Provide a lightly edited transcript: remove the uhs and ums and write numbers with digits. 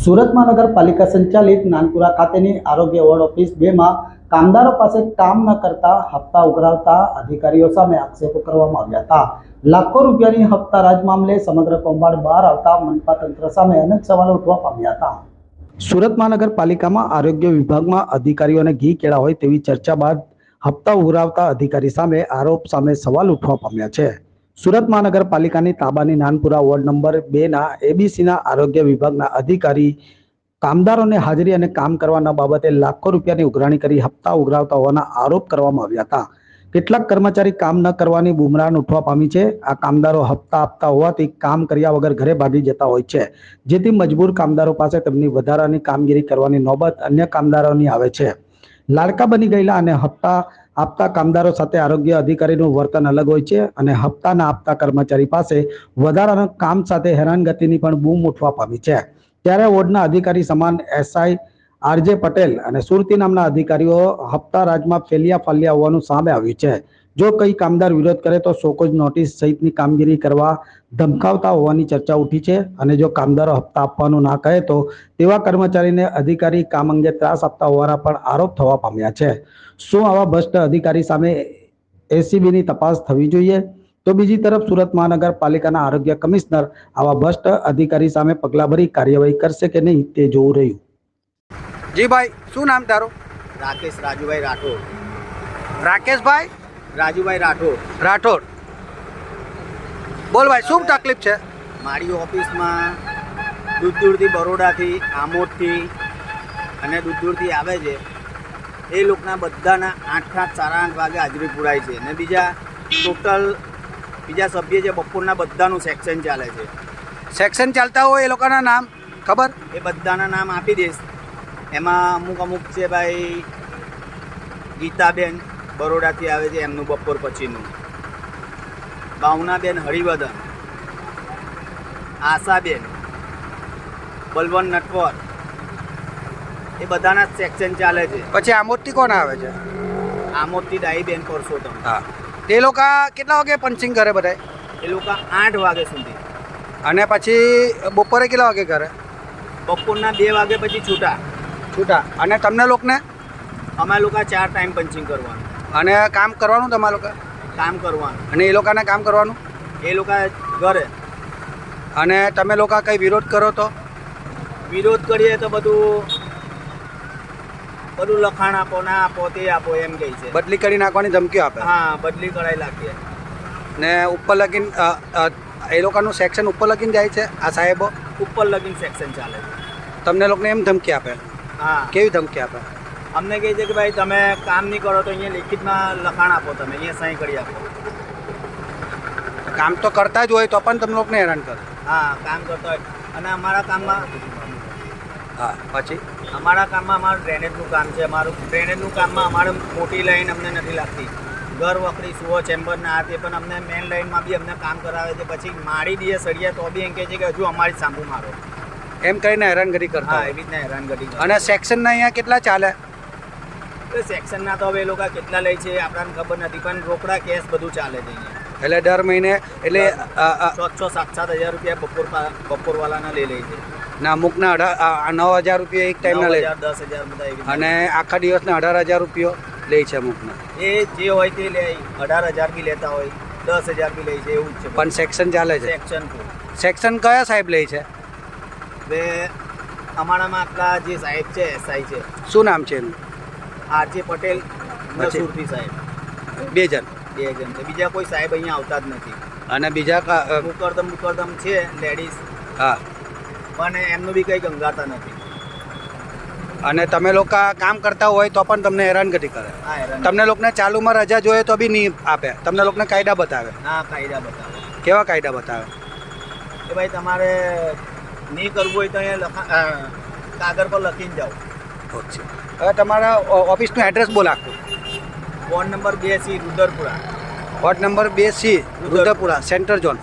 સુરત મહાનગરપાલિકા સંચાલિત નાનપુરા ખાતેની આરોગ્ય વોર્ડ ઓફિસ 2 માં કામદારો પાસે કામ ન કરતા હપ્તા ઉઘરાવતા અધિકારીઓ સામે આક્ષેપો કરવામાં આવ્યા હતા। લાખો રૂપિયાની હપ્તા રાજ મામલે સમગ્ર કૌભાંડ બહાર આવતા મનપા તંત્ર સામે અનેક સવાલો ઉઠવા પામ્યા હતા। સુરત મહાનગરપાલિકામાં આરોગ્ય વિભાગમાં અધિકારીઓને ઘી કેળા હોય તેવી ચર્ચા બાદ હપ્તા ઉઘરાવતા અધિકારી સામે આરોપ સામે સવાલ ઉઠવા પામ્યા છે। સુરત મહાનગરપાલિકાની તાબાની નાનપુરા વોર્ડ નંબર 2 ના એબીસીના આરોગ્ય વિભાગના અધિકારી કામદારોને હાજરી અને કામ કરવાના બાબતે લાખો રૂપિયાની ઉઘરાણી કરી હપ્તા ઉઘરાવતા હોવાના આરોપ કરવામાં આવ્યા હતા। કેટલાક કર્મચારી કામ ન કરવાની બુમરાણ ઉઠવા પામી છે। આ કામદારો હપ્તા આપતા હોવાથી કામ કર્યા વગર ઘરે ભાગી જતા હોય છે, જેથી મજબૂર કામદારો પાસે તેમની વધારાની કામગીરી કરવાની નોબત અન્ય કામદારોની આવે છે। લાડકા બની ગયેલા અને હપ્તા આપતા કામદારો સાથે આરોગ્ય અધિકારીનું વર્તન અલગ હોય છે અને હપ્તા ના આપતા કર્મચારી પાસે વધારાના કામ સાથે હેરાનગતિની પણ બૂમ ઉઠવા પામી છે। ત્યારે વોર્ડના અધિકારી સમાન એસઆઈ આરજે પટેલ અને સુરતી નામના અધિકારીઓ હપ્તા રાજમાં ફેલિયા ફાલ્યા હોવાનું સામે આવ્યું છે। જો કઈ કામદાર વિરોધ કરે તો શોકોજ નોટિસ સહિતની કામગીરી કરવા ધમકાવતા હોવાની ચર્ચા ઉઠી છે અને જો કામદારો હપ્તા આપવાનું ના કહે તો તેવા કર્મચારીને અધિકારી કામ અંગે ત્રાસ આપતા હોવાના પણ આરોપ થવા પામ્યા છે। શું આવા ભ્રષ્ટ અધિકારી સામે એસીબીની તપાસ થવી જોઈએ? તો બીજી તરફ સુરત મહાનગરપાલિકાના આરોગ્ય કમિશનર આવા ભ્રષ્ટ અધિકારી સામે પગલાં ભરી કાર્યવાહી કરશે કે નહીં તે જોવું રહ્યું। જી ભાઈ, શું નામ તારું? રાકેશ રાજુભાઈ રાઠોડ। રાકેશભાઈ રાજુભાઈ રાઠોડ। બોલ ભાઈ, શું તકલીફ છે? મારી ઓફિસમાં દૂરથી બરોડાથી, આમોદથી અને દૂરથી આવે છે એ લોકોના બધાના 8 વાગે હાજરી પુરાય છે ને બીજા સભ્ય છે બપોરના બધાનું સેક્શન ચાલે છે। સેક્શન ચાલતા હોય એ લોકોના નામ ખબર? એ બધાના નામ આપી દઈશ। એમાં અમુક છે ભાઈ, ગીતાબેન બરોડાથી આવે છે એમનું બપોર પછીનું, ભાવનાબેન હરિવર્ધન, આશાબેન, બલવંત નટવર, એ બધાના સેક્શન ચાલે છે। પછી આમોદથી કોણ આવે છે? આમોદથી ડાહીબેન પરસોત્તમ। હા, તે લોકો કેટલા વાગે પંચિંગ કરે બધાય? એ લોકો 8 વાગે સુધી અને પછી બપોરે કેટલા વાગે કરે? બપોરના 2 વાગે પછી છૂટા। અને તમને લોકોને? અમારા લોકો 4 ટાઈમ પંચિંગ કરવાનું અને કામ કરવાનું તમારા લોકો? કામ કરવાનું। અને એ લોકોને કામ કરવાનું? એ લોકો ઘરે। અને તમે લોકો કંઈ વિરોધ કરો તો? વિરોધ કરીએ તો બધું લખાણ આપો, ના આપો, તે આપો એમ કહે છે। બદલી કરી નાખવાની ધમકીઓ આપે? હા, બદલી કરાવી નાખીએ। ને ઉપર લગીન એ લોકોનું સેક્શન ઉપર લગીન જાય છે? આ સાહેબો ઉપર લગીન સેક્શન ચાલે છે। તમને લોકોને એમ ધમકી આપે? હા। કેવી ધમકી આપે? અમને કહે છે કે ભાઈ તમે કામ નહીં કરો તો અહીંયા લિખિતમાં લખાણ આપો, તમે અહીંયા સહી કરી આપો। કામ તો કરતા જ હોય તો પણ તમે લોકોને હેરાન કરે? હા, કામ કરતા હોય। અને અમારા કામમાં પછી અમારું ડ્રેનેજનું કામ છે। ડ્રેનેજનું કામમાં અમારે મોટી લાઈન અમને નથી લાગતી। ઘર વખરી સુવો ચેમ્બરના આ તે પણ અમને મેન લાઈનમાં બી અમને કામ કરાવે છે। પછી મારી દઈએ સળિયા તો બી એમ કહે છે કે હજુ અમારી સાંભુ મારો, એમ કરીને હેરાનગતિ કરતા? હા, એવી રીતના હેરાનગતિ કરે। અને સેક્શનના અહીંયા કેટલા ચાલે? સેક્શનના તો હવે એ લોકો કેટલા લે છે આપણને ખબર નથી, પણ રોકડા કેશ બધું ચાલે છે અહીંયા। એટલે દર મહિને એટલે 6-7 હજાર રૂપિયા બપોરવાલાના લે છે। ના, અમુકના 9,000 રૂપિયા એક ટાઈમના લે, 10,000 બધા એવી। અને આખા દિવસના 18,000 રૂપિયો લે છે અમુકના। એ જે હોય તે લે, 18,000 બી લેતા હોય, 10,000 બી લે છે, એવું જ છે। પણ સેક્શન ચાલે છે? સેક્શન કયા સાહેબ લે છે? હવે અમારામાં આટલા જે સાહેબ છે એસઆઈ છે। શું નામ છે એનું? આરજે પટેલ, સુરતી સાહેબ, 2 જણ છે। બીજા કોઈ સાહેબ અહીંયા આવતા જ નથી। અને બીજા મુકરદમ છે લેડીઝ, હા, પણ એમનું બી કંઈ ગંગાતા નથી। અને તમે લોકો કામ કરતા હોય તો પણ તમને હેરાનગતિ કરે? હા, હેરાન। તમને લોકોને ચાલુમાં રજા જોઈએ તો બી નહીં આપે? તમને લોકોને કાયદા બતાવે? હા, કાયદા બતાવે। કેવા કાયદા બતાવે? કે ભાઈ તમારે નહીં કરવું હોય તો અહીંયા કાગળ પર લખીને જાઓ। ઓકે, હવે તમારા ઓફિસનું એડ્રેસ બોલ આખું? Ward number 2C, Rudrapura. Ward number 2C, Rudrapura, centre zone.